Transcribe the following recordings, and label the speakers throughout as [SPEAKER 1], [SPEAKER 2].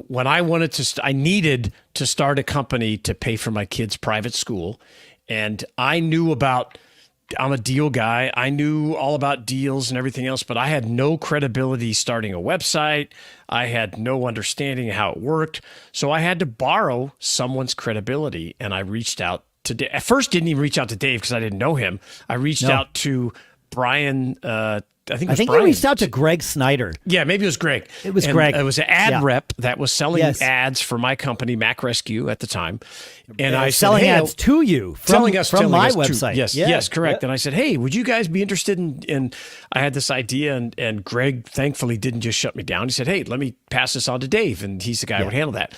[SPEAKER 1] when I wanted to, I needed to start a company to pay for my kids' private school. And I knew I'm a deal guy. I knew all about deals and everything else, but I had no credibility starting a website. I had no understanding of how it worked. So I had to borrow someone's credibility. And I reached out to Dave. At first, didn't even reach out to Dave because I didn't know him. I reached out to Brian. I think
[SPEAKER 2] you reached out to Greg Snyder.
[SPEAKER 1] Yeah, maybe it was Greg.
[SPEAKER 2] It was Greg.
[SPEAKER 1] It was an ad rep that was selling ads for my company, Mac Rescue, at the time. And I said,
[SPEAKER 2] selling ads to you from my website.
[SPEAKER 1] Yes, correct. And I said, hey, would you guys be interested in I had this idea, and Greg thankfully didn't just shut me down. He said, hey, let me pass this on to Dave, and he's the guy who would handle that.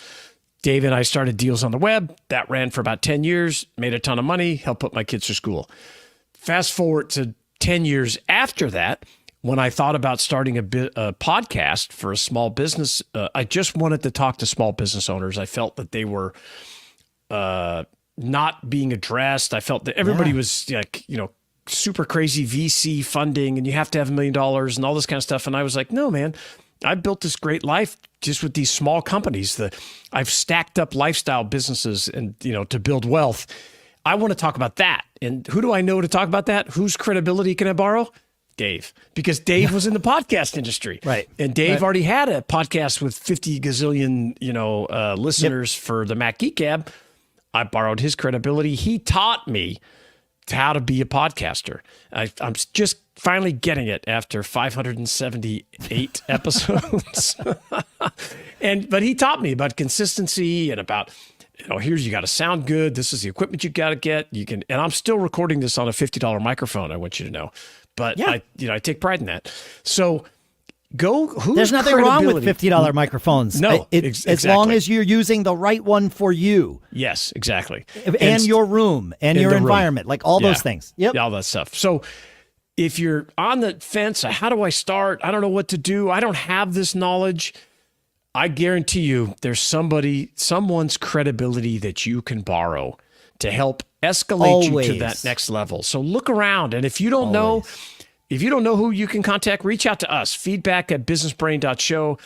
[SPEAKER 1] Dave and I started Deals on the Web. That ran for about 10 years, made a ton of money, helped put my kids through school. Fast forward to 10 years after that, when I thought about starting a podcast for a small business, I just wanted to talk to small business owners. I felt that they were not being addressed. I felt that everybody was like, super crazy VC funding, and you have to have $1 million and all this kind of stuff. And I was like, no, man, I built this great life just with these small companies. I've stacked up lifestyle businesses and, to build wealth. I want to talk about that. And who do I know to talk about that? Whose credibility can I borrow? Dave, because Dave was in the podcast industry.
[SPEAKER 2] Right.
[SPEAKER 1] And Dave already had a podcast with 50 gazillion, listeners for the Mac Geek Gab. I borrowed his credibility. He taught me how to be a podcaster. I'm just finally getting it after 578 episodes. But he taught me about consistency and about, you got to sound good. This is the equipment you got to get. And I'm still recording this on a $50 microphone, I want you to know. But I take pride in that. So
[SPEAKER 2] there's nothing wrong with $50 microphones.
[SPEAKER 1] No,
[SPEAKER 2] as long as you're using the right one for you.
[SPEAKER 1] Yes, exactly.
[SPEAKER 2] And your room and your environment, like all those things. Yep.
[SPEAKER 1] All that stuff. So if you're on the fence, how do I start? I don't know what to do. I don't have this knowledge. I guarantee you there's someone's credibility that you can borrow to help escalate you to that next level. So look around. And if you don't know who you can contact, reach out to us. Feedback@businessbrain.show.